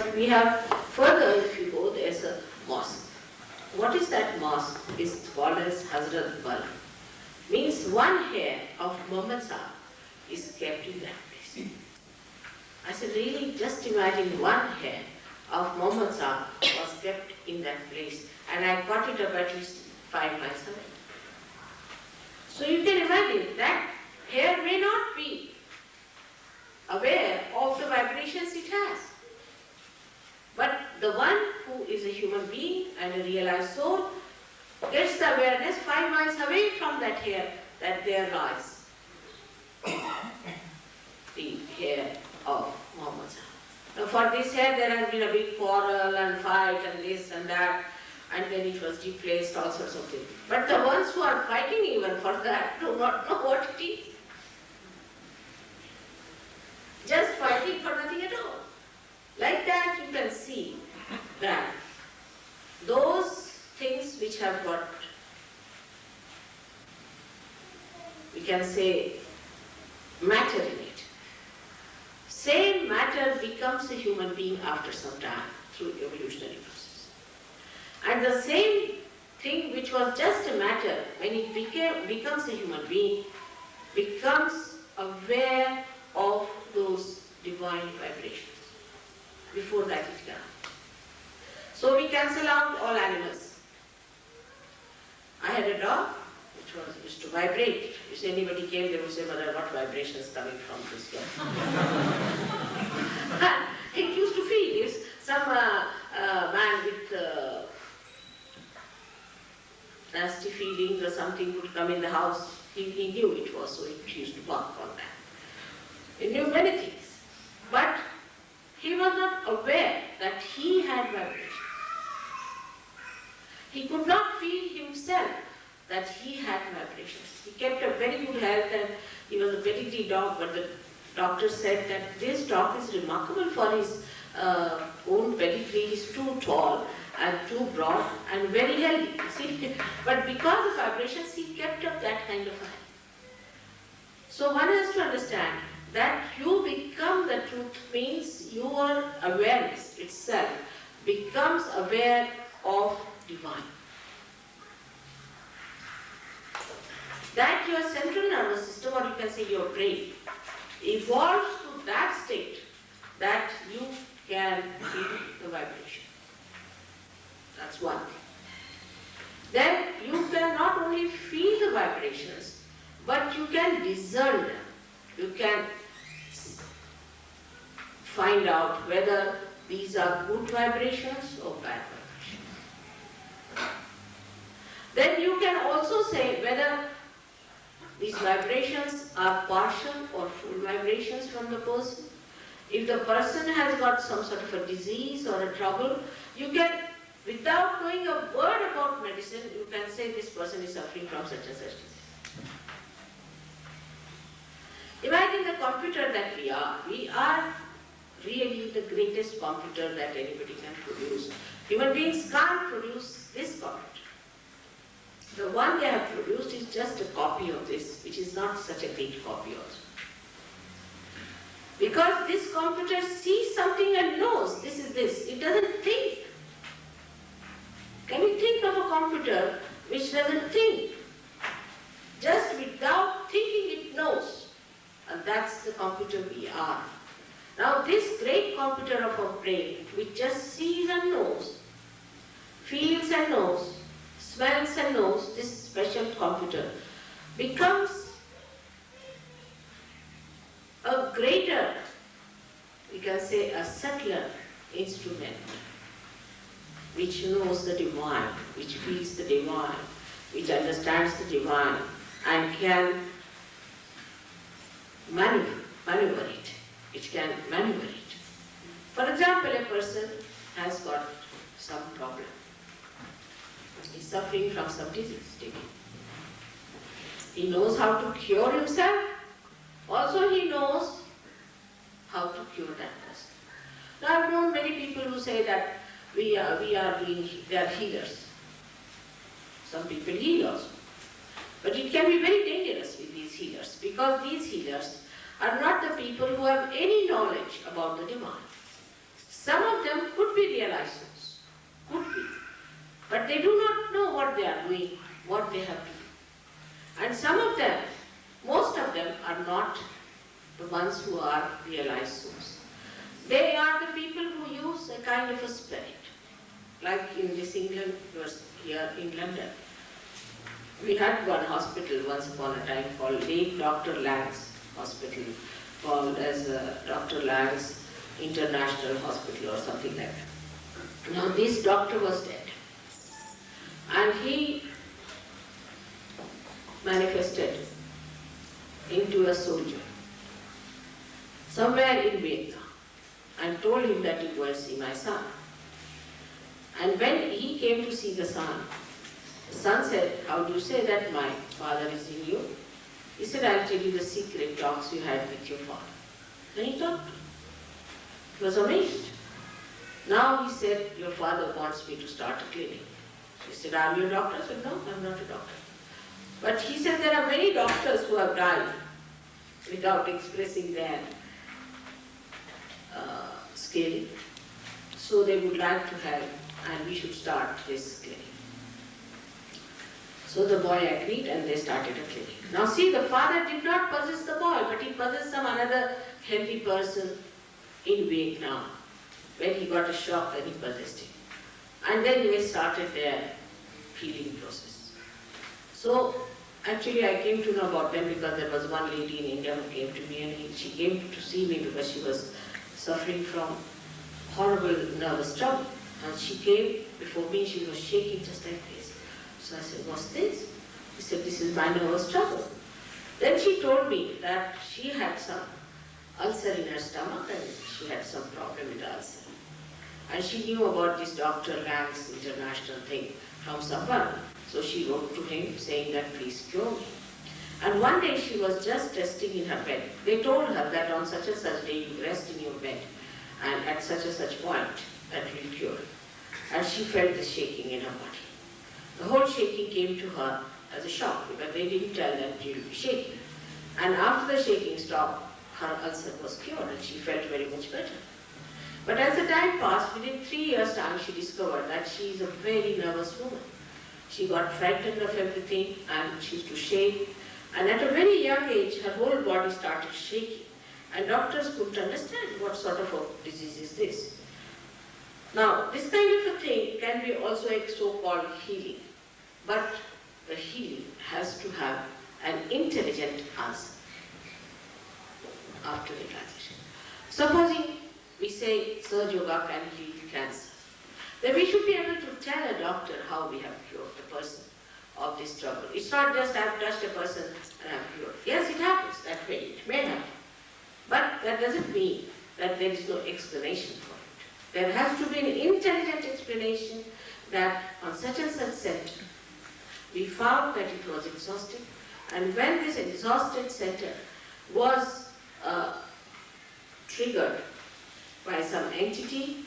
But we have further, if you go, there's a mosque. What is that mosque? It's called as Hazrat Bal. Means one hair of Muhammad Sahib is kept in that place. I said, really, just imagine one hair of Muhammad Sahib was kept in that place, and I got it up at least 5 miles away. So you can imagine that hair may not be aware of the vibrations it has. But the one who is a human being and a realized soul gets the awareness 5 miles away from that hair that there lies the hair of Muhammad Sahib. Now for this hair there has been a big quarrel and fight and this and that, and then it was replaced, all sorts of things. But the ones who are fighting even for that do not know what it is. Just fighting for nothing at all. Like that you can see that those things which have got, we can say, matter in it. Same matter becomes a human being after some time through evolutionary process. And the same thing which was just a matter, when it becomes a human being, becomes aware of those divine vibrations. Before that it cannot. So we cancel out all animals. I had a dog which used to vibrate. If anybody came, they would say, "Mother, what vibrations coming from this dog?" It used to feel. If some man with nasty feelings or something would come in the house, he knew it was, so he used to bark on that. He knew many things. But he was not aware that he had vibration. He could not feel himself that he had vibrations. He kept a very good health and he was a pedigree dog, but the doctor said that this dog is remarkable for his own pedigree. He's too tall and too broad and very healthy. See? But because of vibrations, he kept up that kind of health. So one has to understand that you become the truth means your awareness itself becomes aware of divine. That your central nervous system, or you can say your brain, evolves to that state that you can feel the vibration. That's one thing. Then you can not only feel the vibrations, but you can discern them. You can find out whether these are good vibrations or bad vibrations. Then you can also say whether these vibrations are partial or full vibrations from the person. If the person has got some sort of a disease or a trouble, you can, without knowing a word about medicine, you can say this person is suffering from such and such disease. Imagine the computer that we are. We are really the greatest computer that anybody can produce. Human beings can't produce this computer. The one they have produced is just a copy of this, which is not such a great copy also. Because this computer sees something and knows this is this. It doesn't think. Can you think of a computer which doesn't think? Just without thinking it knows. And that's the computer we are. Now this great computer of our brain, which just sees and knows, feels and knows, smells and knows, this special computer becomes a greater, we can say a subtler instrument which knows the divine, which feels the divine, which understands the divine and can maneuver it. It can maneuver it. For example, a person has got some problem. He's suffering from some disease. He knows how to cure himself. Also, he knows how to cure that person. Now, I've known many people who say that they are healers. Some people heal also. But it can be very dangerous with these healers, because these healers are not the people who have any knowledge about the divine. Some of them could be realized souls, could be. But they do not know what they are doing, what they have to do. And some of them, most of them are not the ones who are realized souls. They are the people who use a kind of a spirit. Like in this England, here in London. We had one hospital once upon a time called Late Dr. Lang's Hospital, called as Dr. Lang's International Hospital or something like that. Now this doctor was dead. And he manifested into a soldier somewhere in Vietnam and told him that you go and see my son. And when he came to see the son said, how do you say that my father is in you? He said, I'll tell you the secret talks you had with your father. Then he talked. He was amazed. Now he said, your father wants me to start a clinic. He said, are you a doctor? I said, no, I'm not a doctor. But he said, there are many doctors who have died without expressing their skill. So they would like to have, and we should start this clinic. So the boy agreed and they started a clinic. Now see, the father did not possess the boy, but he possessed some another healthy person in Vietnam. When he got a shock, then he possessed him. And then they started their healing process. So actually I came to know about them because there was one lady in India who came to me, and she came to see me because she was suffering from horrible nervous trouble. And she came before me, she was shaking just like this. So I said, what's this? He said, this is my nervous trouble. Then she told me that she had some ulcer in her stomach and she had some problem with the ulcer. And she knew about this Dr. Lang's international thing from someone. So she wrote to him saying that please cure me. And one day she was just resting in her bed. They told her that on such and such day you rest in your bed and at such and such point that will cure. And she felt the shaking in her body. The whole shaking came to her as a shock because they didn't tell that she would be shaking. And after the shaking stopped, her ulcer was cured and she felt very much better. But as the time passed, within 3 years' time, she discovered that she is a very nervous woman. She got frightened of everything and she used to shake. And at a very young age, her whole body started shaking. And doctors couldn't understand what sort of a disease is this. Now, this kind of a thing can be also a so-called healing. But the healing has to have an intelligent answer after the transition. Supposing we say SahajaYoga can heal cancer, then we should be able to tell a doctor how we have cured the person of this trouble. It's not just I have touched a person and I have cured. Yes, it happens that way, it may happen. But that doesn't mean that there is no explanation for it. There has to be an intelligent explanation that on such and such center, we found that it was exhausted, and when this exhausted center was triggered by some entity,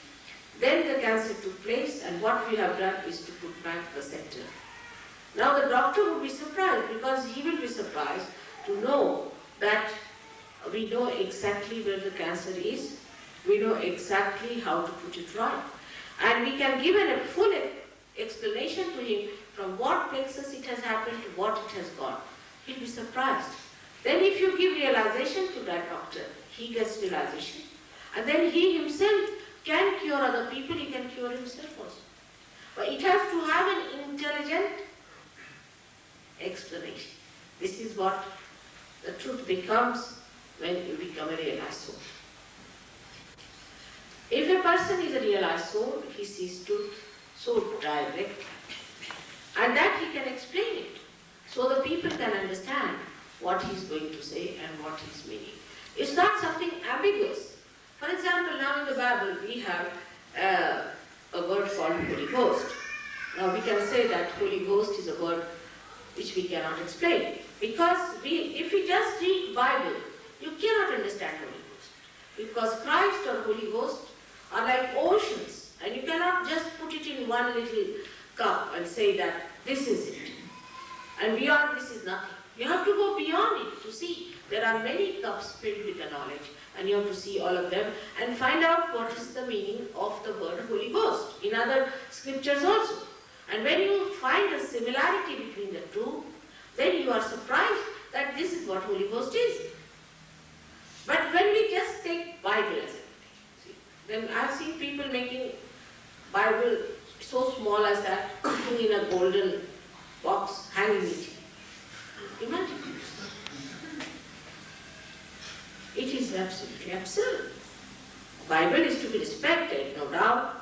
then the cancer took place, and what we have done is to put back the center. Now the doctor would be surprised because he will be surprised to know that we know exactly where the cancer is, we know exactly how to put it right, and we can give a full explanation to him from what plexus it has happened to what it has gone. He'll be surprised. Then if you give realization to that doctor, he gets realization. And then he himself can cure other people, he can cure himself also. But it has to have an intelligent explanation. This is what the truth becomes when you become a realized soul. If a person is a realized soul, he sees truth so directly. And that he can explain it. So the people can understand what he's going to say and what he's meaning. It's not something ambiguous. For example, now in the Bible we have a word called Holy Ghost. Now we can say that Holy Ghost is a word which we cannot explain. Because if we just read Bible, you cannot understand Holy Ghost. Because Christ or Holy Ghost are like oceans. And you cannot just put it in one little cup and say that this is it. And beyond this is nothing. You have to go beyond it to see There are many cups filled with the knowledge, and you have to see all of them and find out what is the meaning of the word Holy Ghost in other scriptures also. And when you find a similarity between the two, then you are surprised that this is what Holy Ghost is. But when we just take Bible as everything, then I have seen people making Bible so small as that, putting in a golden box, hanging it. Imagine. It is absolutely absurd. Bible is to be respected, no doubt.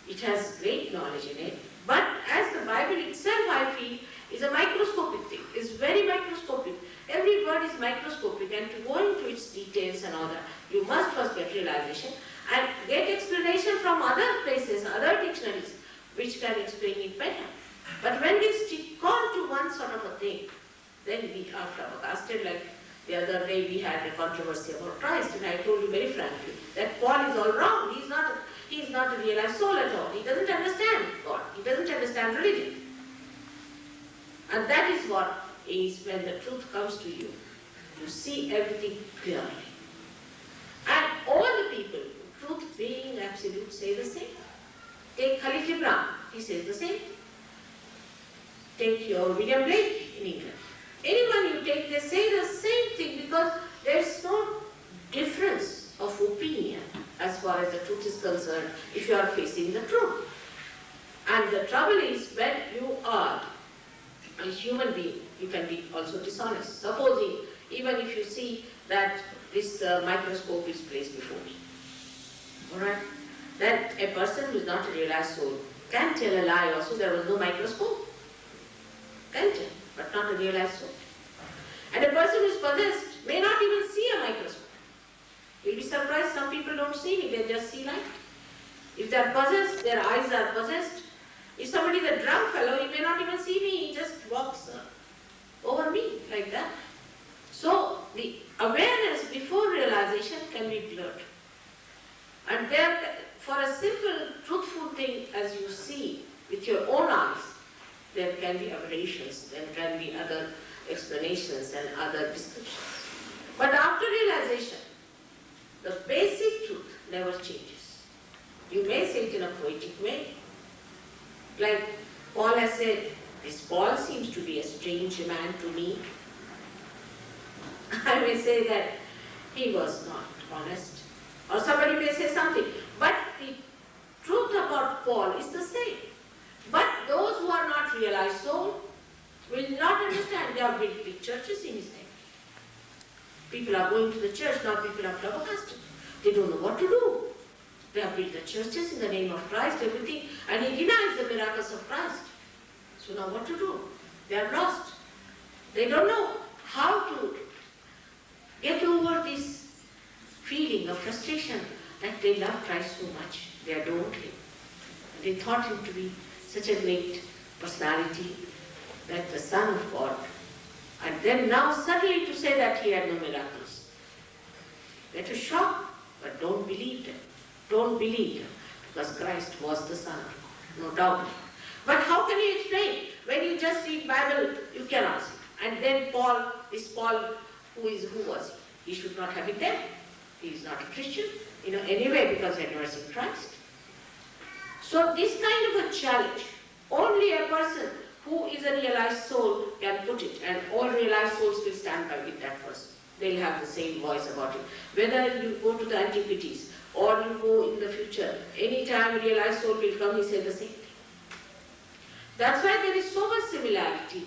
It has great knowledge in it. But as the Bible itself, I feel, is a microscopic thing. It's very microscopic. Every word is microscopic, and to go into its details and all that, you must first get realization and get explanation from other places, other dictionaries, which can explain it better. But when we stick on to one sort of a thing, then we are flabbergasted. Like the other day we had a controversy about Christ, and I told you very frankly that Paul is all wrong. He is not a realized soul at all. He doesn't understand God. He doesn't understand religion. And that is what is when the truth comes to you. You see everything clearly. And all the people, truth being absolute, say the same. Take Khalil Gibran, he says the same. Take your William Blake in England. Anyone you take, they say the same thing, because there is no difference of opinion as far as the truth is concerned if you are facing the truth. And the trouble is, when you are a human being, you can be also dishonest. Supposing, even if you see that this microscope is placed before me, alright, then a person who is not a realized soul can tell a lie also. There was no microscope. Can tell, but not a realized soul. And a person who is possessed may not even see a microscope. You'll be surprised, some people don't see me, they just see light. If they are possessed, their eyes are possessed. If somebody is a drunk fellow, he may not even see me, he just walks over me like that. So the awareness before realization can be blurred. And there, for a simple, truthful thing as you see with your own eyes, there can be aberrations, there can be other explanations and other descriptions. But after realization, the basic truth never changes. You may say it in a poetic way. Like Paul has said, this Paul seems to be a strange man to me. I may say that he was not honest. Or somebody may say something. But the truth about Paul is the same. But those who are not realized soul will not understand. They are built big churches in his name. People are going to the church, now people are flabbergasted. They don't know what to do. They have built the churches in the name of Christ, everything, and he denies the miracles of Christ. So now what to do? They are lost. They don't know how to get over this feeling of frustration that they love Christ so much. They adored him. They thought him to be such a great personality, that the Son of God. And then now suddenly to say that he had no miracles. That was shock, but don't believe them. Don't believe them, because Christ was the Son of God, no doubt. But how can you explain? When you just read Bible, you cannot see. And then Paul, this Paul, who was he? He should not have been there. He is not a Christian, anyway, because he had never seen Christ. So this kind of a challenge, only a person who is a realized soul can put it, and all realized souls will stand by with that person. They'll have the same voice about it. Whether you go to the antiquities or you go in the future, any time a realized soul will come, he say the same thing. That's why there is so much similarity.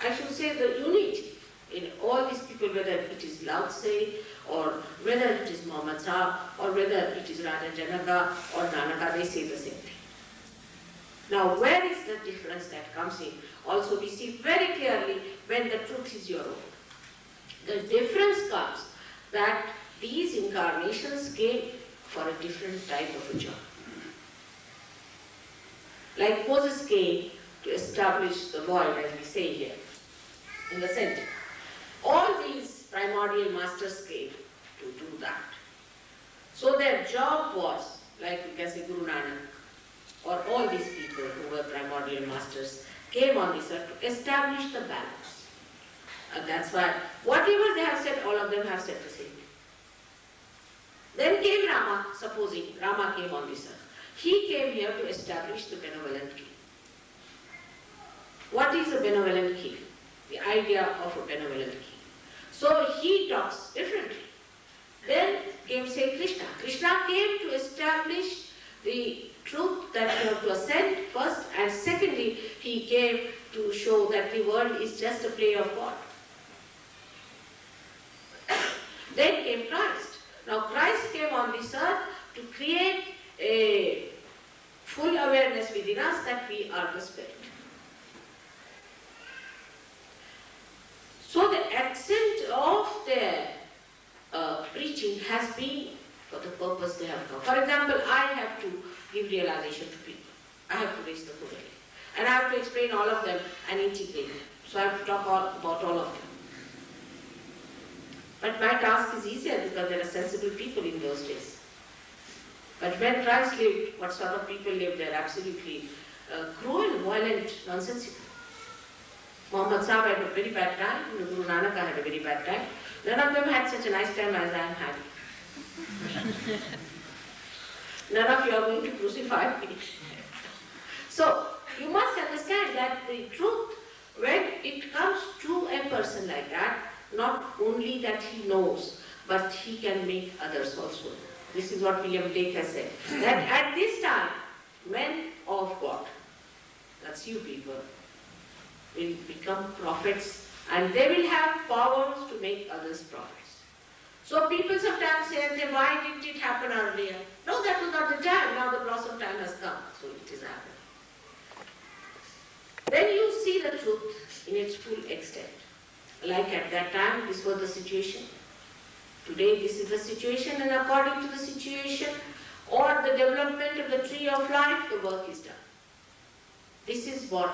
I should say the unity in all these people, whether it is Lao Tse, or whether it is Muhammad Sahib, or whether it is Radha Janaka or Nanaka, they say the same thing. Now, where is the difference that comes in? Also, we see very clearly when the truth is your own. The difference comes that these incarnations came for a different type of a job. Like Moses came to establish the void, as we say here, in the center. All these primordial masters came to do that. So their job was, like we can say Guru Nanak, or all these people who were primordial masters, came on this earth to establish the balance. And that's why, whatever they have said, all of them have said the same thing. Then came Rama, supposing Rama came on this earth. He came here to establish the benevolent king. What is a benevolent king? The idea of a benevolent king. So he talks differently. Then came, say, Krishna. Krishna came to establish the truth that you have to ascend first, and secondly, he came to show that the world is just a play of God. Then came Christ. Now Christ came on this earth to create a full awareness within us that we are the Spirit. So the accent of their preaching has been for the purpose they have come. For example, I have to give realization to people. I have to raise the Kundalini. And I have to explain all of them and integrate them. So I have to talk about all of them. But my task is easier because there are sensible people in those days. But when Christ lived, what sort of people lived? They are absolutely cruel, violent, nonsensical. Muhammad Sahib had a very bad time, Guru Nanak had a very bad time. None of them had such a nice time as I am having. None of you are going to crucify me. So, you must understand that the truth, when it comes to a person like that, not only that he knows, but he can make others also. This is what William Blake has said. That at this time, men of God, that's you people, will become prophets, and they will have powers to make others prophets. So people sometimes say, why didn't it happen earlier? No, that was not the time. Now the blossom time has come, so it is happening. Then you see the truth in its full extent. Like at that time, this was the situation. Today, this is the situation, and according to the situation or the development of the tree of life, the work is done. This is what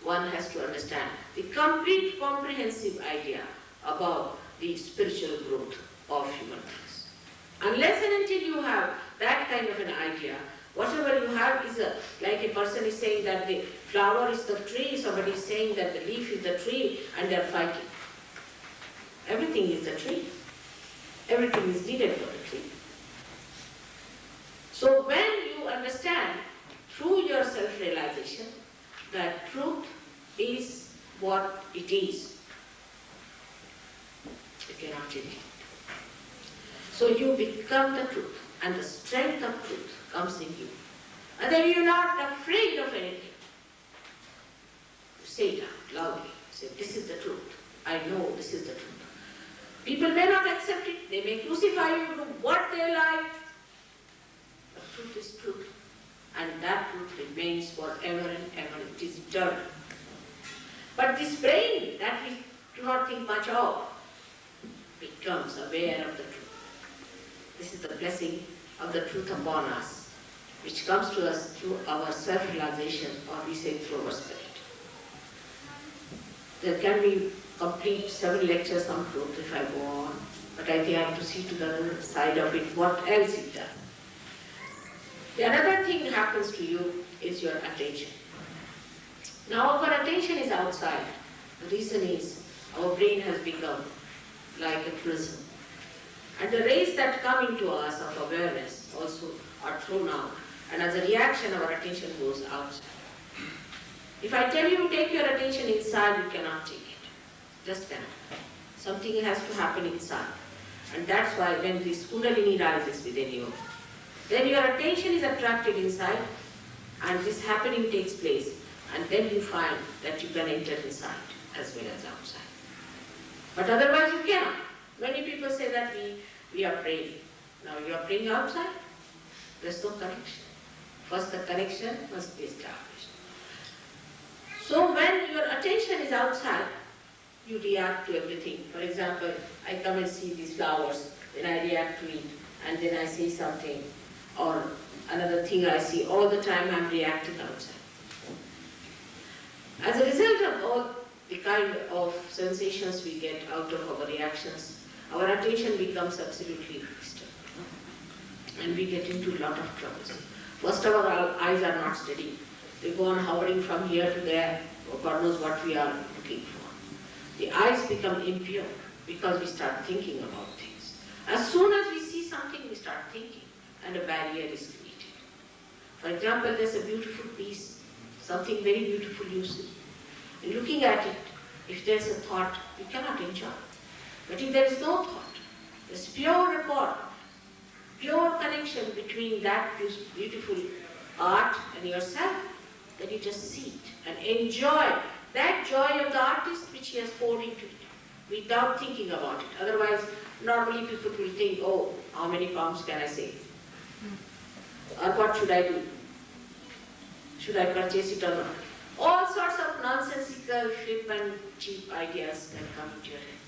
one has to understand. The complete comprehensive idea about the spiritual growth of human beings. Unless and until you have that kind of an idea, whatever you have is like a person is saying that the flower is the tree, somebody is saying that the leaf is the tree, and they are fighting. Everything is the tree. Everything is needed for the tree. So when you understand through your self-realization that truth is what it is, you cannot change it. So you become the truth, and the strength of truth comes in you. And then you're not afraid of anything. You say it out loudly. Say, this is the truth. I know this is the truth. People may not accept it. They may crucify you, do what they like. But truth is truth. And that truth remains forever and ever. It is eternal. But this brain that we do not think much of becomes aware of the truth. This is the blessing of the truth upon us, which comes to us through our self-realization, or we say through our spirit. There can be complete 7 lectures on truth if I go on, but I think I have to see to the other side of it, what else it does. The another thing that happens to you is your attention. Now our attention is outside. The reason is our brain has become like a prison. And the rays that come into us of awareness also are thrown out. And as a reaction, our attention goes outside. If I tell you to take your attention inside, you cannot take it. Just cannot. Something has to happen inside. And that's why when this Kundalini rises within you, then your attention is attracted inside, and this happening takes place. And then you find that you can enter inside as well as outside. But otherwise you cannot. Many people say that we are praying. Now you are praying outside. There's no connection. First the connection must be established. So when your attention is outside, you react to everything. For example, I come and see these flowers, then I react to it, and then I say something, or another thing I see. All the time I'm reacting outside. As a result of all the kind of sensations we get out of our reactions, our attention becomes absolutely disturbed. And we get into a lot of troubles. First of all, our eyes are not steady. They go on hovering from here to there, or God knows what we are looking for. The eyes become impure because we start thinking about things. As soon as we see something, we start thinking, and a barrier is created. For example, there's a beautiful piece, something very beautiful you see. And looking at it, if there's a thought, you cannot enjoy. But if there is no thought, there's pure rapport, pure connection between that beautiful art and yourself, then you just see it and enjoy that joy of the artist which he has poured into it without thinking about it. Otherwise, normally people will think, oh, how many pounds can I save? Or what should I do? Should I purchase it or not? All sorts of nonsensical, flip and cheap ideas can come into your head.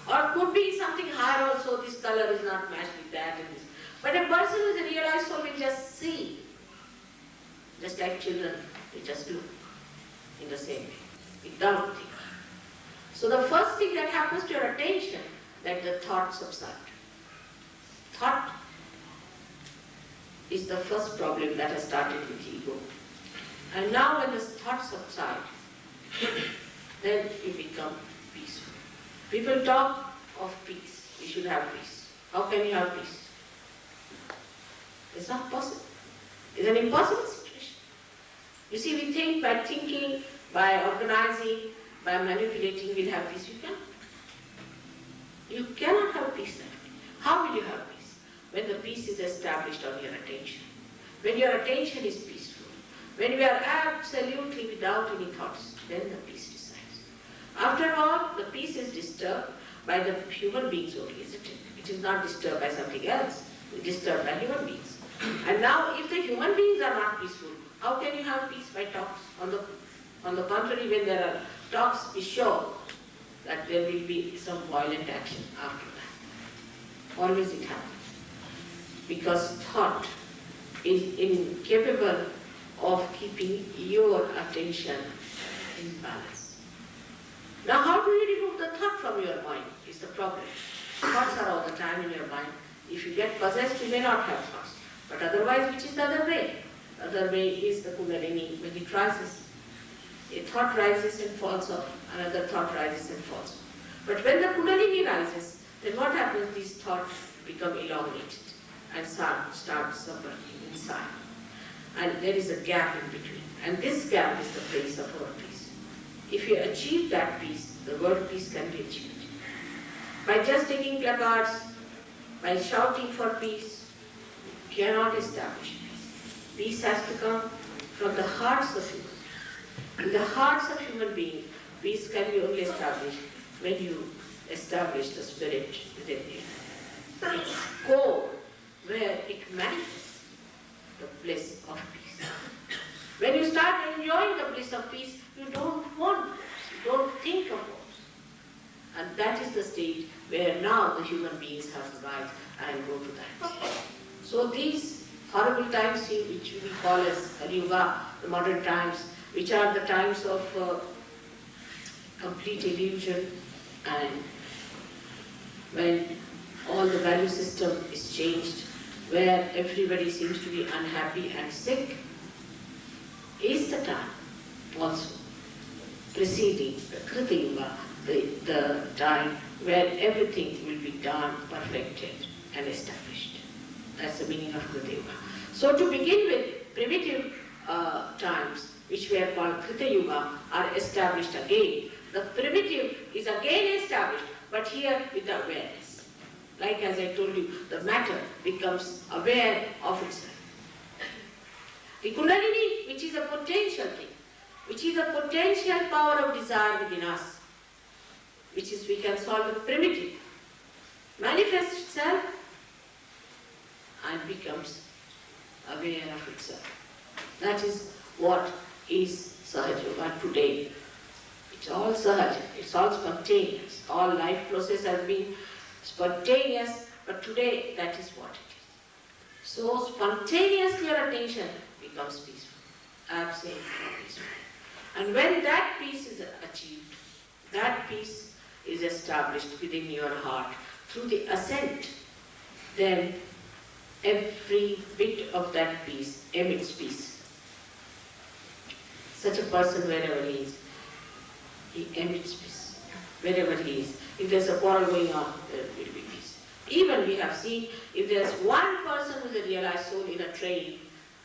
Or could be something higher also, this color is not matched with that and this. But a person who is a realized soul will just see. Just like children, they just do in the same way, without thinking. So the first thing that happens to your attention, that the thought subsides. Thought is the first problem that has started with ego. And now when the thoughts subside, then you become peaceful. People talk of peace. You should have peace. How can you have peace? It's not possible. It's an impossible situation. You see, we think by thinking, by organizing, by manipulating, we'll have peace. You cannot. You cannot have peace that way. How will you have peace? When the peace is established on your attention. When your attention is peaceful. When we are absolutely without any thoughts, then the peace resides. After all, the peace is disturbed by the human beings only, isn't it? It is not disturbed by something else. It is disturbed by human beings. And now, if the human beings are not peaceful, how can you have peace by talks? On the contrary, when there are talks, be sure that there will be some violent action after that. Always it happens. Because thought is incapable of keeping your attention in balance. Now, how do you remove the thought from your mind is the problem. Thoughts are all the time in your mind. If you get possessed, you may not have thoughts. But otherwise, which is the other way? The other way is the Kundalini, when it rises. A thought rises and falls off, another thought rises and falls off. But when the Kundalini rises, then what happens? These thoughts become elongated and start subverting inside. And there is a gap in between. And this gap is the place of our peace. If you achieve that peace, the world peace can be achieved. By just taking placards, by shouting for peace, you cannot establish peace. Peace has to come from the hearts of humans. In the hearts of human beings, peace can be only established when you establish the spirit within you. Its core, where it manifests the bliss of peace. When you start enjoying the bliss of peace, you don't want wars, you don't think of wars. And that is the stage where now the human beings have to rise and go to that. So these horrible times which we call as Yuga, the modern times, which are the times of complete illusion, and when all the value system is changed, where everybody seems to be unhappy and sick, is the time also preceding the Krita Yuga, the time where everything will be done, perfected and established. That's the meaning of Krita Yuga. So to begin with, primitive times, which were called Krita Yuga, are established again. The primitive is again established, but here with the awareness. Like as I told you, the matter becomes aware of itself. The Kundalini, which is a potential thing, which is a potential power of desire within us, which is we can solve the primitive, manifests itself and becomes aware of itself. That is what is SahajaYoga today. It's all Sahaja, it's all spontaneous. All life process has been spontaneous, but today that is what it is. So spontaneously your attention becomes peaceful, absolutely peaceful. And when that peace is achieved, that peace is established within your heart through the ascent, then every bit of that peace emits peace. Such a person, wherever he is, he emits peace. wherever he is. If there's a quarrel going on, there will be peace. Even we have seen, if there's one person who is a realized soul in a train,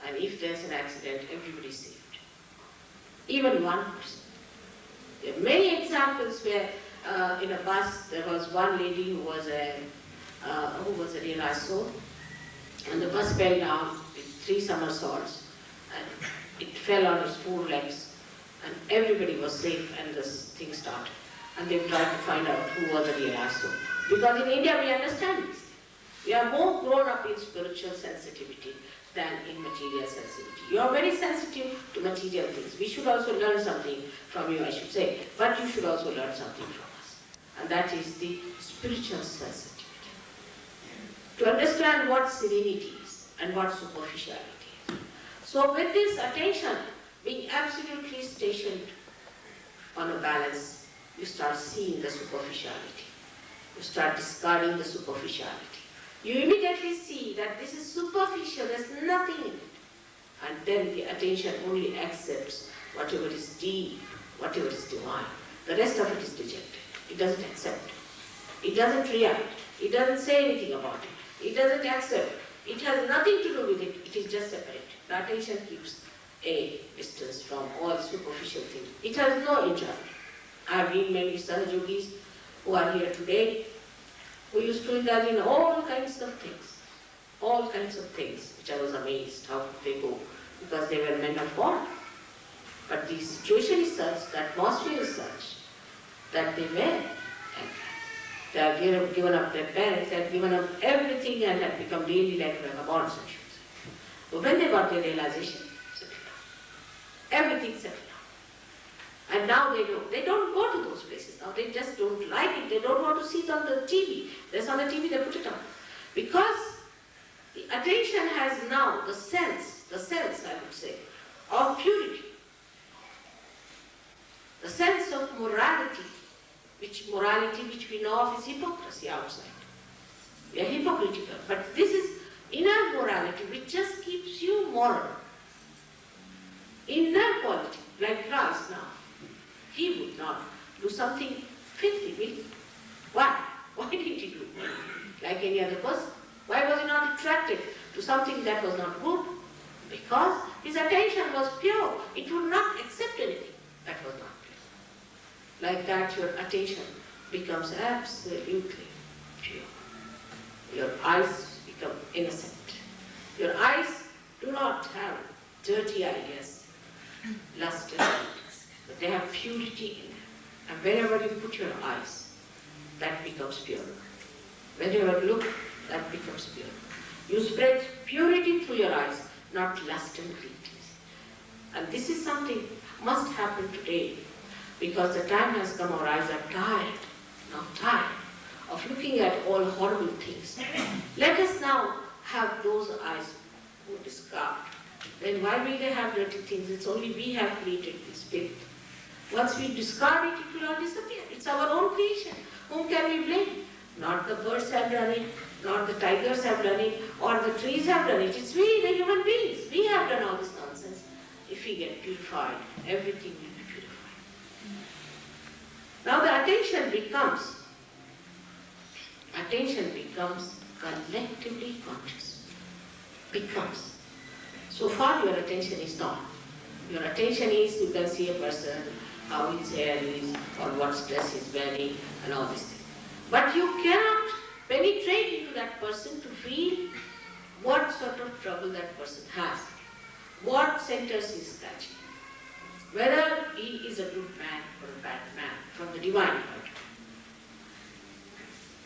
and if there's an accident, everybody is saved. Even one person. There are many examples where in a bus there was one lady who was a realized soul, and the bus fell down with 3 somersaults, and it fell on its 4 legs, and everybody was safe, and this thing started. And they tried to find out who was the realized soul. Because in India we understand this. We are more grown up in spiritual sensitivity than in material sensitivity. You are very sensitive to material things. We should also learn something from you, I should say. But you should also learn something from us. And that is the spiritual sensitivity. To understand what serenity is and what superficiality is. So with this attention being absolutely stationed on a balance, you start seeing the superficiality. You start discarding the superficiality. You immediately see that this is superficial, there's nothing in it. And then the attention only accepts whatever is deep, whatever is divine. The rest of it is rejected. It doesn't accept. It doesn't react. It doesn't say anything about it. It doesn't accept. It has nothing to do with it. It is just separate. The attention keeps a distance from all superficial things. It has no enjoyment. I have been many SahajaYogis who are here today, who used to indulge in all kinds of things, which I was amazed how they go, because they were men of God. But the situation is such, the atmosphere is such, that they were. They have given up their parents, they have given up everything and have become really like vagabonds, I should say. But when they got their realization, settled down. Everything settled down. And now they don't go to those places. Now they just don't like it. They don't want to see it on the TV. There's on the TV, they put it on. Because the attention has now the sense I would say, of purity. The sense of morality, which we know of is hypocrisy outside. We are hypocritical. But this is inner morality which just keeps you moral. Inner quality, like Christ now. He would not do something filthy, will he? Why? Why did he do it? Like any other person? Why was he not attracted to something that was not good? Because his attention was pure. It would not accept anything that was not pure. Like that, your attention becomes absolutely pure. Your eyes become innocent. Your eyes do not have dirty ideas, lust and ideas. But they have purity in them. And wherever you put your eyes, that becomes pure. Whenever you look, that becomes pure. You spread purity through your eyes, not lust and greed. And this is something must happen today, because the time has come, our eyes are tired, of looking at all horrible things. Let us now have those eyes who discard. Then why will they have dirty things? It's only we have created this filth. Once we discard it, it will all disappear. It's our own creation. Whom can we blame? Not the birds have done it, not the tigers have done it, or the trees have done it. It's we, the human beings. We have done all this nonsense. If we get purified, everything will be purified. Now the attention becomes collectively conscious. Becomes. So far your attention is not. Your attention is, you can see a person, how his hair is, or what dress he's wearing, and all these things. But you cannot penetrate into that person to feel what sort of trouble that person has, what centers he is touching, whether he is a good man or a bad man from the divine point of view.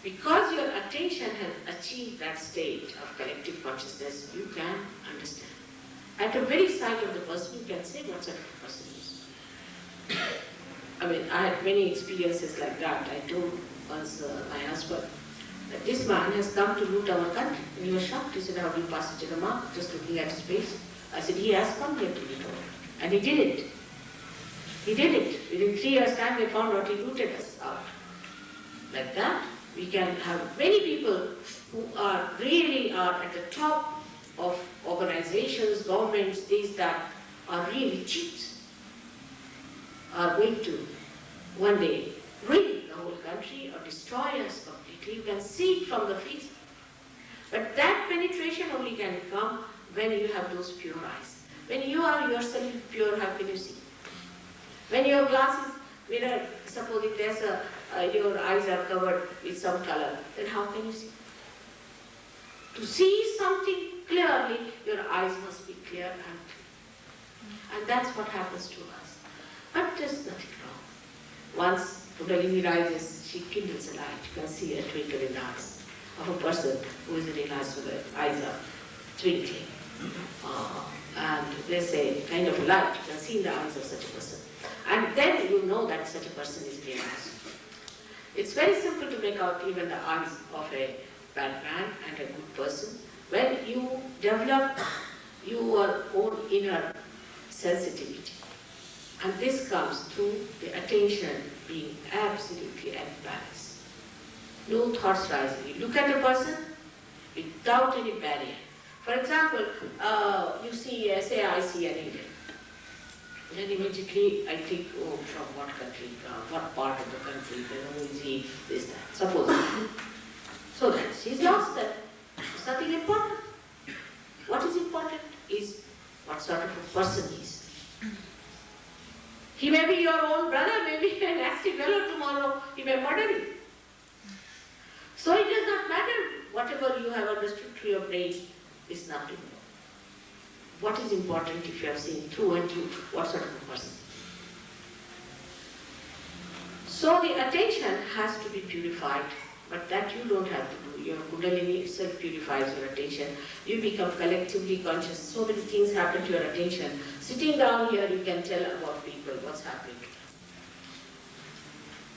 Because your attention has achieved that state of collective consciousness, you can understand. At the very sight of the person, you can say what sort of person he is. I mean, I had many experiences like that. I told once my husband that this man has come to loot our country. And he was shocked. He said, how do you pass it to the mark? Just looking at his face. I said, he has come here to loot our. And he did it. He did it. Within 3 years' time, they found out he looted us out. Like that, we can have many people who are really at the top of organizations, governments, these that are really cheats, are going to one day ruin the whole country or destroy us completely. You can see it from the face. But that penetration only can come when you have those pure eyes. When you are yourself pure, how can you see? When your glass is mirrored, suppose if there's your eyes are covered with some color, then how can you see? To see something clearly, your eyes must be clear and clear. And that's what happens to us. But there's nothing wrong. Once Kundalini rises, she kindles a light. You can see a twinkle in the eyes of a person who is really nice with the eyes are twinkling. And there's a kind of light you can see in the eyes of such a person. And then you know that such a person is realized. It's very simple to make out even the eyes of a bad man and a good person. When you develop your own inner sensitivity. And this comes through the attention being absolutely at balance. No thoughts rising. You look at a person without any barrier. For example, you see, say I see an Indian. Then immediately I think, oh, from what country, what part of the country, who is he, this, that. Suppose. So that she's lost that. It's nothing important. What is important is what sort of a person he is. He may be your own brother, maybe a nasty fellow tomorrow, he may murder you. So it does not matter. Whatever you have understood through your brain is nothing. What is important if you have seen through and through what sort of a person? So the attention has to be purified, but that you don't have to do. Your Kundalini itself purifies your attention. You become collectively conscious. So many things happen to your attention. Sitting down here, you can tell about people, what's happening.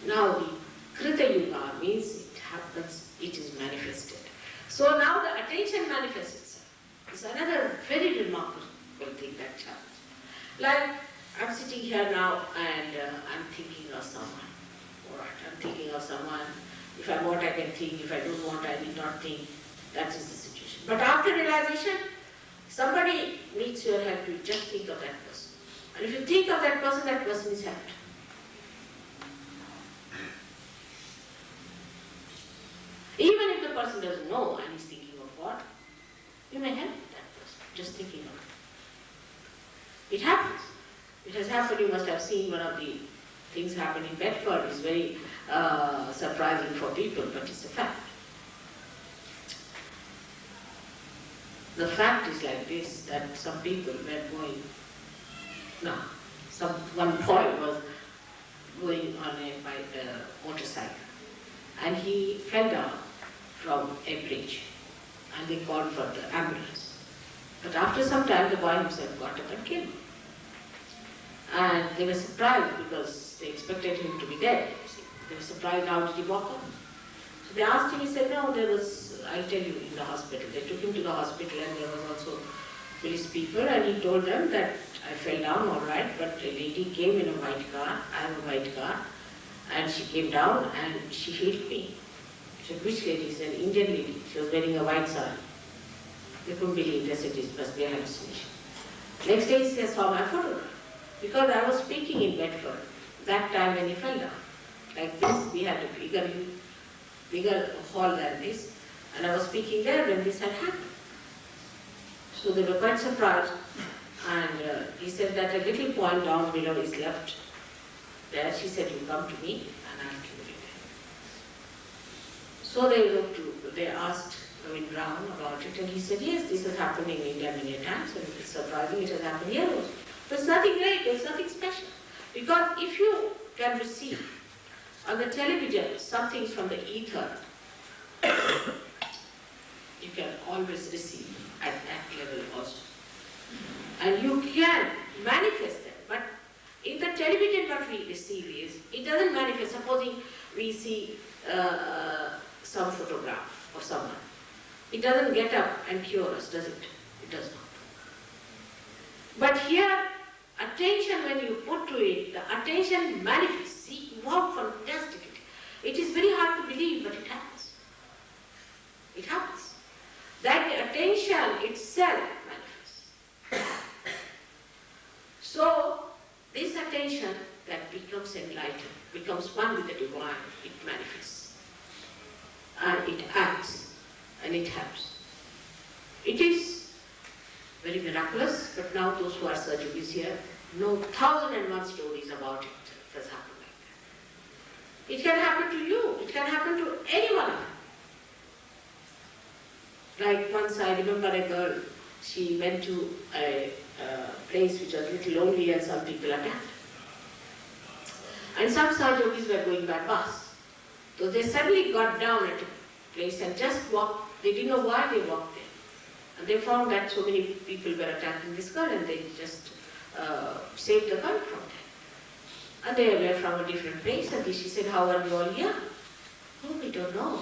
Now the Krita Yuga means it happens, it is manifested. So now the attention manifests itself. It's another very remarkable thing that happens. Like, I'm sitting here now and I'm thinking of someone. Alright, I'm thinking of someone. If I want, I can think. If I don't want, I need not think. That is the situation. But after realization, somebody needs your help. You just think of that person. And if you think of that person is helped. Even if the person doesn't know and is thinking of what, you may help that person, just thinking of it. It happens. It has happened. You must have seen one of the things happen in Bedford. It's very surprising for people, but it's a fact. The fact is like this, that some people were going, one boy was going on a motorcycle and he fell down from a bridge and they called for the ambulance. But after some time the boy himself got up and came. And they were surprised because they expected him to be dead. They were surprised, how did he walk up? So they asked him, he said, no, there was, I'll tell you, in the hospital. They took him to the hospital and there was also police people and he told them that I fell down all right, but a lady came in a white car, I have a white car, and she came down and she healed me. I said, which lady? He said, Indian lady. She was wearing a white sari. They couldn't believe this, it must be a hallucination. Next day he says, saw my photograph. Because I was speaking in Bedford, that time when he fell down. Like this, we had a bigger hall than this, and I was speaking there when this had happened. So they were quite surprised, and he said that a little point down below is left. There, she said, you come to me, and I'll cure you. So they asked Praveen Brown about it, and he said, yes, this has happened in India many times, and it's surprising it has happened here also. There's nothing great, there's nothing special. Because if you can receive on the television something from the ether, you can always receive at that level also. And you can manifest it. But in the television what we receive is, it doesn't manifest. Supposing we see some photograph of someone. It doesn't get up and cure us, does it? It does not. But here, attention, when you put to it, the attention manifests. See, wow, fantastic. It is very hard to believe, but it happens. It happens. That the attention itself manifests. So, the this attention that becomes enlightened, becomes one with the divine, it manifests. And it acts, and it helps. It is very miraculous, but now those who are Sahajyogis here know 1,001 stories about it. It has happened like that. It can happen to you, it can happen to anyone. Like once I remember a girl, she went to a place which was a little lonely and some people attacked. And some Sahajyogis were going by bus. So they suddenly got down at a place and just walked. They didn't know why they walked there. And they found that so many people were attacking this girl and they just saved the girl from them. And they were from a different place and she said, how are you all here? Oh, we don't know.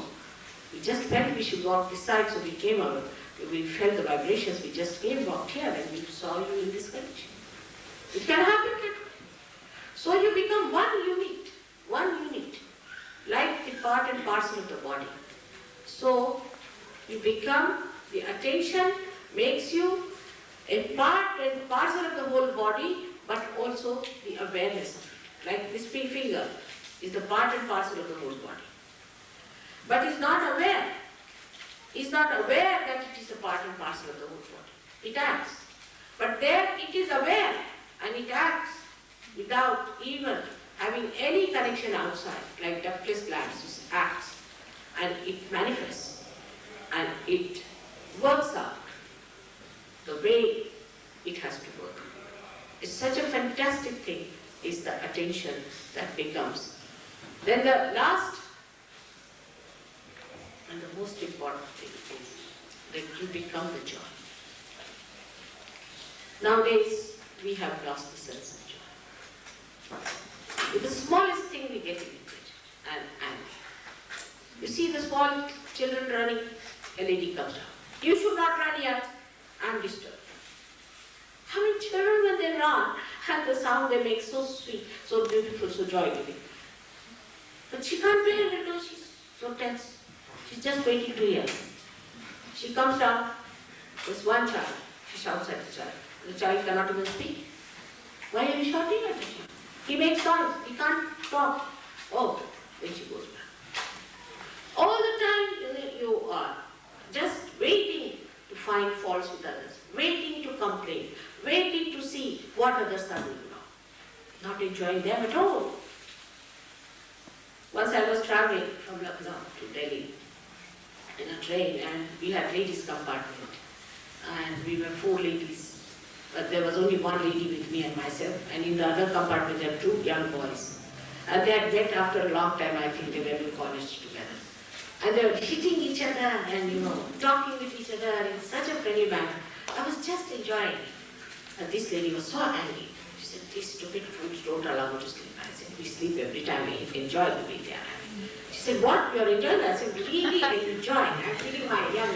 We just felt we should walk this side, so we came out. We felt the vibrations, we just came, walked here, and we saw you in this condition. It can happen that way. So you become one unit, like the part and parcel of the body. So you become, the attention makes you a part and parcel of the whole body, but also the awareness of it. Like this finger is the part and parcel of the whole body. But is not aware. Is not aware that it is a part and parcel of the whole body. It acts. But there it is aware and it acts without even having any connection outside, like ductless glands. It acts and it manifests and it works out the way it has to work. It's such a fantastic thing is the attention that becomes. Then the last and the most important thing is that you become the joy. Nowadays, we have lost the sense of joy. With the smallest thing we get irritated and angry. You see the small children running, a lady comes down. You should not run here, I'm disturbed. How many children when they run and the sound they make so sweet, so beautiful, so joy-giving. But she can't bear it because she's so tense. She's just waiting to hear. She comes down, there's one child, she shouts at the child. The child cannot even speak. Why are you shouting at the child? He makes noise, he can't talk. Oh, then she goes back. All the time you are just waiting to find faults with others, waiting to complain, waiting to see what others are doing now. Not enjoying them at all. Once I was traveling from Lucknow to Delhi in a train and we had ladies compartment and we were 4 ladies, but there was only one lady with me and myself, and in the other compartment there were 2 young boys. And they had met after a long time, I think they were in college together. And they were hitting each other and talking with each other in such a friendly manner. I was just enjoying it. And this lady was so angry. She said, these stupid fools don't allow me to sleep. I said, we sleep every time, we enjoy the way they are having. She said, what, you're enjoying? I said, really, I'm enjoying. I'm feeling my young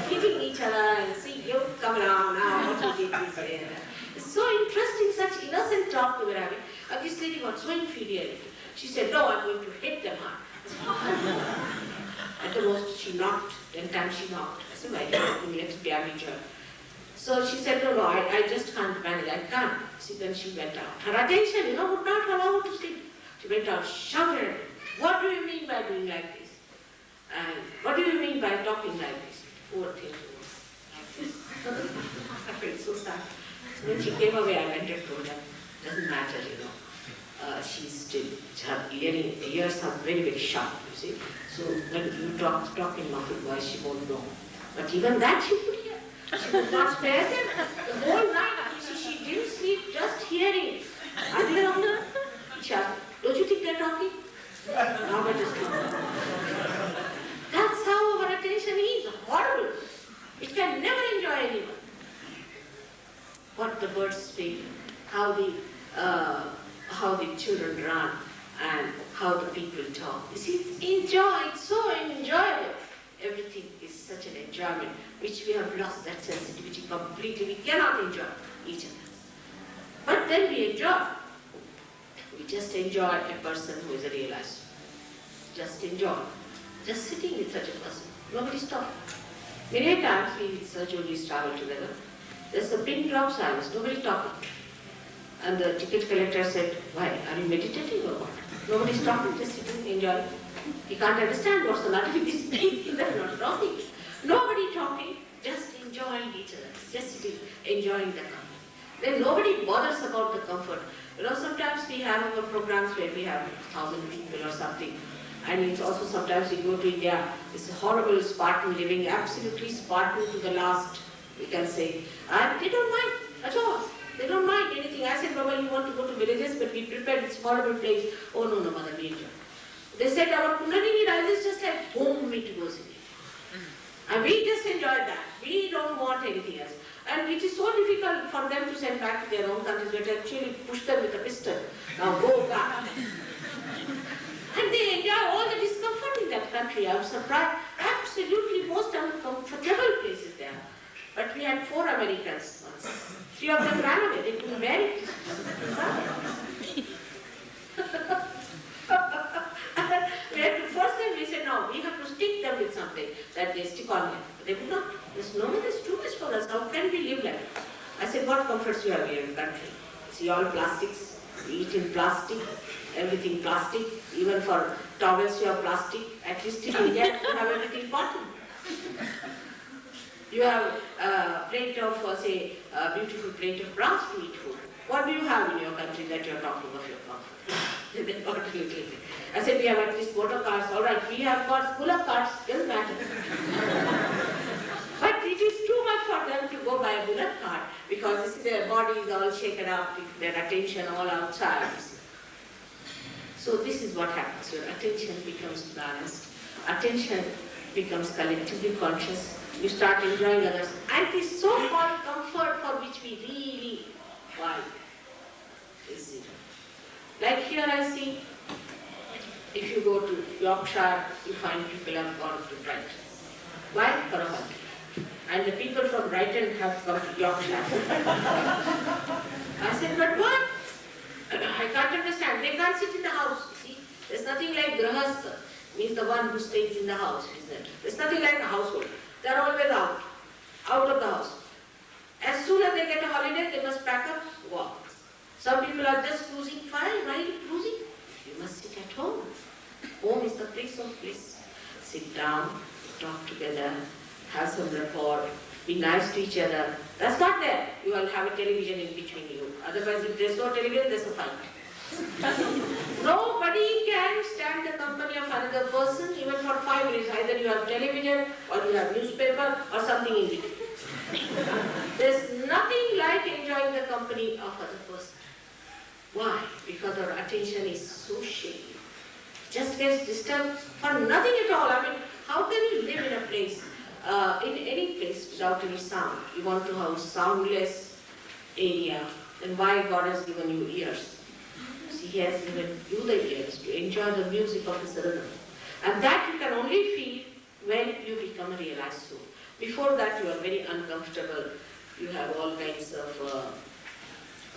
hitting each other and see, you come around now, what you did this way. It's so interesting, such innocent talk we were having. And this lady got so infuriated. She said, no, I'm going to hit them hard. At the most she knocked, 10 times she knocked. I said, why don't you let damage her? So she said, no, I just can't manage, I can't. See, then she went out. Her attention, would not allow her to sleep. She went out, shouted, what do you mean by doing like this? And what do you mean by talking like this? Poor thing, like this. I felt so sad. So when she came away, I went and told her, doesn't matter, she's still, her ears are very, very sharp, you see. So when you talk in muffled voice, she won't know. But even that she could hear. She could not spare them. The whole night, you see, she didn't sleep just hearing it. Until don't you think they're talking? Now let us sleep. That's how our attention is, horrible. It can never enjoy anyone. What the birds speak, how the children run, and how the people talk. You see, it's so enjoyable. Everything is such an enjoyment, which we have lost that sensitivity completely. We cannot enjoy each other. But then we enjoy. We just enjoy a person who is a realizer. Just enjoy. Just sitting with such a person. Nobody's talking. Many times we Sahajyogis travel together. There's a pin drop silence. Nobody talking. And the ticket collector said, why, are you meditating or what? Nobody's talking, just sitting, enjoying. He can't understand what's the matter with this thing, they're not talking. Nobody talking, just enjoying each other, just sitting, enjoying the company. Then nobody bothers about the comfort. You know, sometimes we have our programs where we have 1,000 people or something. And it's also sometimes we go to India, it's a horrible Spartan living, absolutely Spartan to the last, we can say. And they don't mind at all. They don't mind anything. I said, Baba, you want to go to villages, but we prepared this horrible place. Oh, no, no, Mother, we enjoy. They said, our Kundalini rises just like home it goes in. And we just enjoyed that. We don't want anything else. And it is so difficult for them to send back to their own countries. We have to actually push them with a pistol. Now go back. And they enjoy all the discomfort in that country. I was surprised. Absolutely most uncomfortable places there. But we had 4 Americans once. 3 of them ran away. They couldn't bear it. We had to force them. We said, no, we have to stick them with something that they stick on them. They would not. This no, it's too much for us. How can we live like that? I said, what comforts you have here in the country? See, all plastics. We eat in plastic. Everything plastic. Even for towels you have plastic. At least in India you have everything cotton. You have a plate of, say, a beautiful plate of brass to eat food. What do you have in your country that you are talking of your comfort? They got a little bit. I said, we have at least motor cars. All right, we have got pull-up cars. Doesn't matter. But it is too much for them to go by a bullet cart because you see, their body is all shaken up, their attention all outside. So this is what happens. Your attention becomes balanced. Attention becomes collectively conscious. You start enjoying others. And this so-called comfort for which we really fight is zero. Like here I see, if you go to Yorkshire, you find people have gone to Brighton. Why? For a holiday. And the people from Brighton have come to Yorkshire. I said, but what? I can't understand. They can't sit in the house. See, there's nothing like grahastha, means the one who stays in the house, isn't it? There's nothing like a household. They're always out of the house. As soon as they get a holiday, they must pack up, walk. Some people are just cruising. Fine, why are you cruising? You must sit at home. Home is the place of bliss. Sit down, talk together, have some rapport, be nice to each other. That's not there. You will have a television in between you. Otherwise, if there's no television, there's a fight. Nobody can stand the company of another person even for 5 minutes. Either you have television, or you have newspaper, or something in between. There's nothing like enjoying the company of other person. Why? Because our attention is so shaky. Just gets disturbed for nothing at all. I mean, how can you live in a place, in any place without any sound? You want to have a soundless area. Then why God has given you ears? He has given you the ears to enjoy the music of His rhythm. And that you can only feel when you become a realized soul. Before that you are very uncomfortable. You have all kinds of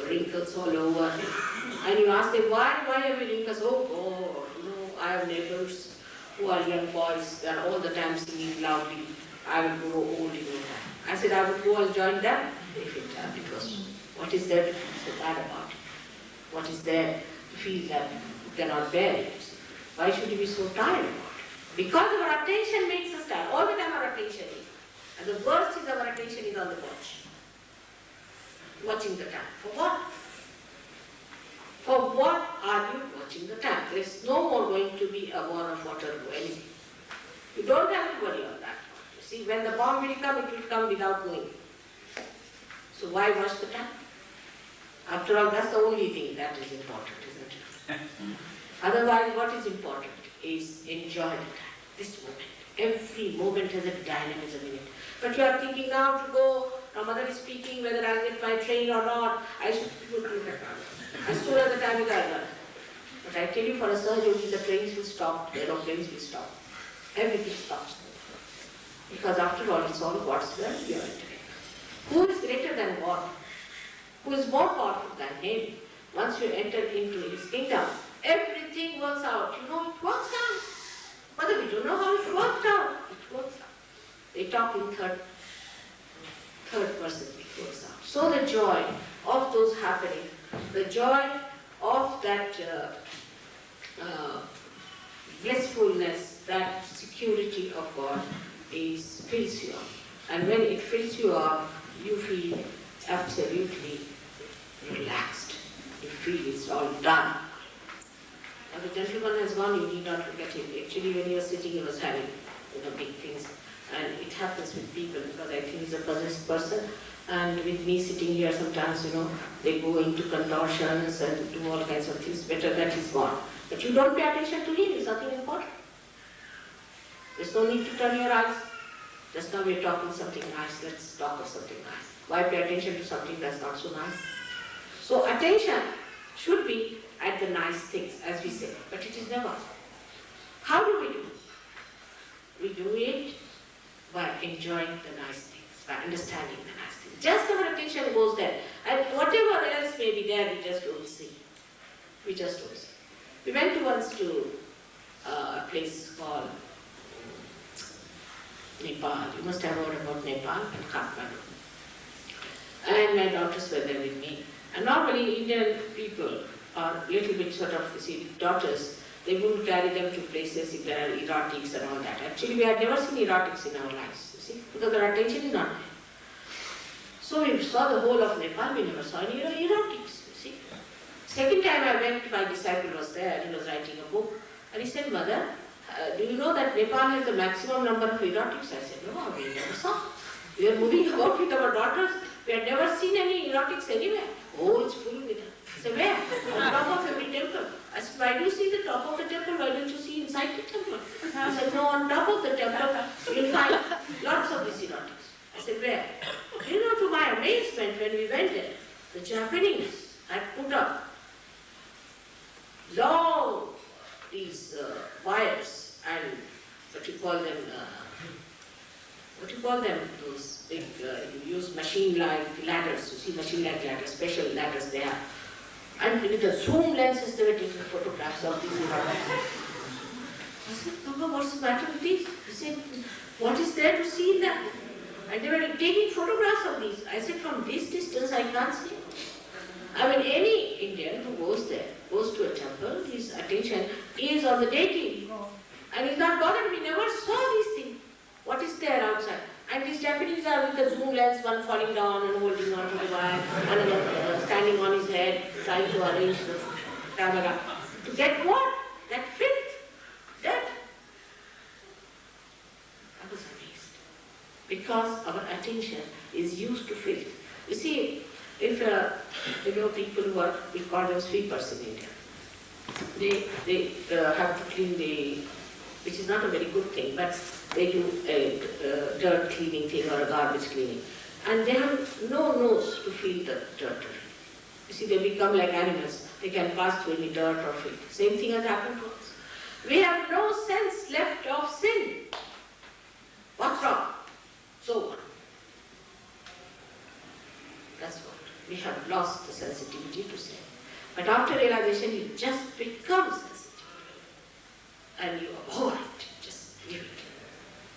wrinkles all over. And you ask them, why have you wrinkles? Oh God, you know, I have neighbors who are young boys. They are all the time singing loudly. I will grow old in no time. I said, I would go and join them if it was. What is there to feel so bad about it? What is there to feel that you cannot bear it? Why should you be so tired about it? Because our attention makes us tired. All the time our attention is. And the worst is our attention is on the watch. Watching the time. For what? For what are you watching the time? There is no more going to be a war of water or anything. You don't have to worry on that. You see, when the bomb will come, it will come without knowing. So why watch the time? After all, that's the only thing that is important, isn't it? Otherwise, what is important is enjoy the time, this moment. Every moment has a dynamism in it. But you are thinking now to go, now mother is speaking whether I'll get my train or not, I should go to the car. As soon as the time is over. But I tell you, for a SahajaYogi, the trains will stop, the aeroplanes will stop. Everything stops. Because after all, it's all God's will you are entering. Who is greater than God? Who is more powerful than Him? Once you enter into His kingdom, everything works out. You know, it works out. Mother, we don't know how it worked out. It works out. They talk in third person, it works out. So the joy of those happening The joy of that blissfulness, that security of God fills you up. And when it fills you up, you feel absolutely relaxed. You feel it's all done. Now the gentleman has gone, you need not look at him. Actually when he was sitting, he was having big things. And it happens with people because I think he's a possessed person. And with me sitting here sometimes, they go into contortions and do all kinds of things. Better that he's gone. But you don't pay attention to him, it's nothing important. There's no need to turn your eyes. Just now we're talking something nice, let's talk of something nice. Why pay attention to something that's not so nice? So attention should be at the nice things, as we say, but it is never. How do we do it? We do it by enjoying the nice things, by understanding the nice things. Just our attention goes there, and whatever else may be there, we just don't see. We just don't see. We went once to a place called Nepal. You must have heard about Nepal and Kathmandu. And my daughters were there with me. And normally Indian people are a little bit sort of, daughters, they wouldn't carry them to places if there are erotics and all that. Actually, we had never seen erotics in our lives, because our attention is not there. So we saw the whole of Nepal, we never saw any erotics, Second time I went, my disciple was there, and he was writing a book. And he said, Mother, do you know that Nepal has the maximum number of erotics? I said, no, we never saw. We were moving about with our daughters. We had never seen any erotics anywhere. Oh, it's full with them. I said, where? On top of every temple. I said, why do you see the top of the temple? Why don't you see inside the temple? He said, no, on top of the temple, you'll find lots of these erotics. I said, where? To my amazement, when we went there, the Japanese had put up long these wires and what you call them, those big, you use machine-like ladders, you see machine-like ladders, special ladders they have. And with the zoom lenses they were taking photographs of these erotics. I said, Papa, what's the matter with these? He said, what is there to see in them? And they were taking photographs of these. I said, from this distance I can't see. I mean, any Indian who goes there, goes to a temple, his attention is on the deity. And he's not bothered, we never saw these things. What is there outside? And these Japanese are with the zoom lens, one falling down and holding on to the wire, another standing on his head, trying to arrange the camera. To get what? That filth, that. I was amazed. Because our attention is used to filth. You see, if people who are, we call them sweepers in India, they have to clean which is not a very good thing, but they do a dirt cleaning thing or a garbage cleaning. And they have no nose to feel the dirt. You see, they become like animals. They can pass through any dirt or filth. Same thing has happened to us. We have no sense left of sin. What's wrong? So what? That's what. We have lost the sensitivity to sin. But after realization, you just become sensitive. And you abhor it, just leave it.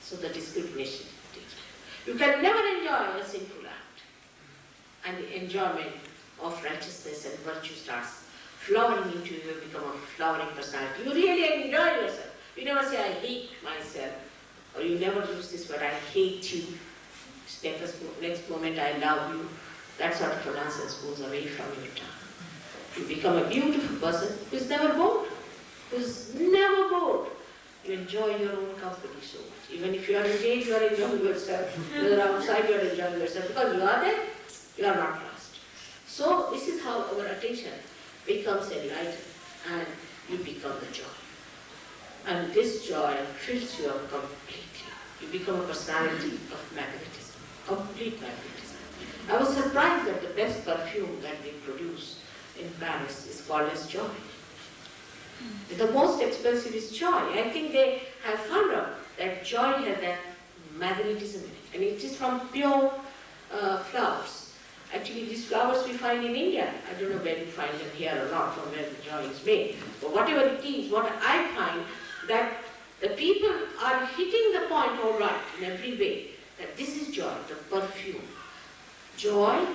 So the discrimination takes place. You can never enjoy a sinful act. And the enjoyment of righteousness and virtue starts flowering into you, you become a flowering personality. You really enjoy yourself. You never say, I hate myself. Or you never use this word, I hate you. Next moment, I love you. That sort of nonsense goes away from your tongue. You become a beautiful person who is never bored. Who is never bored. You enjoy your own company so much. Even if you are engaged, you are enjoying yourself. You are outside, you are enjoying yourself. Because you are there, you are not lost. So this is how our attention becomes enlightened and you become the joy. And this joy fills you up completely. You become a personality of magnetism, complete magnetism. I was surprised that the best perfume that they produce in Paris is called as joy. The most expensive is joy. I think they have found out that joy has that magnetism in it. And it is from pure flowers. Actually, these flowers we find in India. I don't know where you find them here or not, from where the joy is made. But whatever it is, what I find that the people are hitting the point all right in every way, that this is joy, the perfume. Joy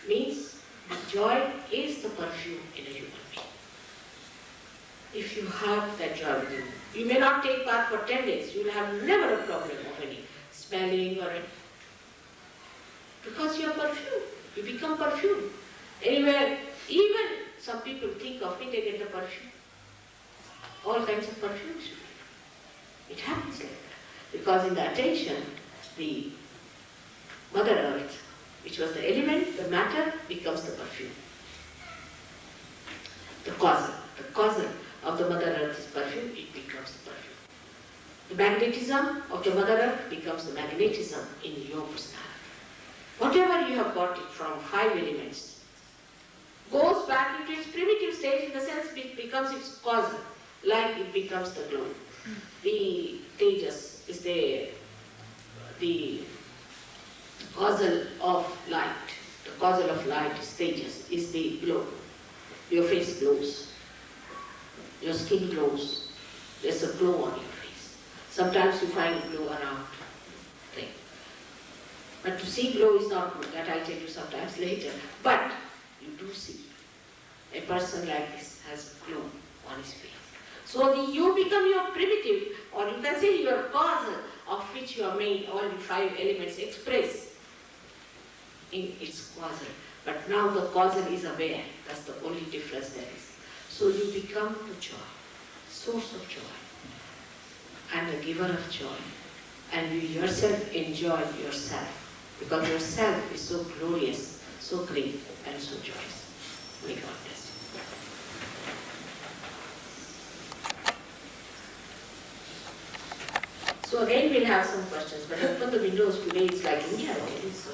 means, joy is the perfume in a human being. If you have that joy within you, you may not take bath for 10 days, you will have never a problem of any smelling or anything. Because you are perfume, you become perfume. Anywhere, even some people think of me, they get the perfume. All kinds of perfumes. It happens like that. Because in the attention, the Mother Earth, which was the element, the matter, becomes the perfume. The causal of the Mother Earth is perfume, it becomes the perfume. The magnetism of the Mother Earth becomes the magnetism in your personality. Whatever you have got it from 5 elements goes back into its primitive state in the sense it becomes its causal, like it becomes the glow. The tejas is the causal of light. The causal of light is tejas, is the glow. Your face glows. Your skin glows. There's a glow on your face. Sometimes you find glow around thing. But to see glow is not good. That I'll tell you sometimes later. But you do see. A person like this has glow on his face. So you become your primitive, or you can say your causal, of which you are made, all the 5 elements express in its causal. But now the causal is aware. That's the only difference there is. So you become the joy, source of joy, and the giver of joy. And you yourself enjoy yourself, because yourself is so glorious, so great, and so joyous. May God bless you. So again we'll have some questions, but open the windows today, it's like India, okay? So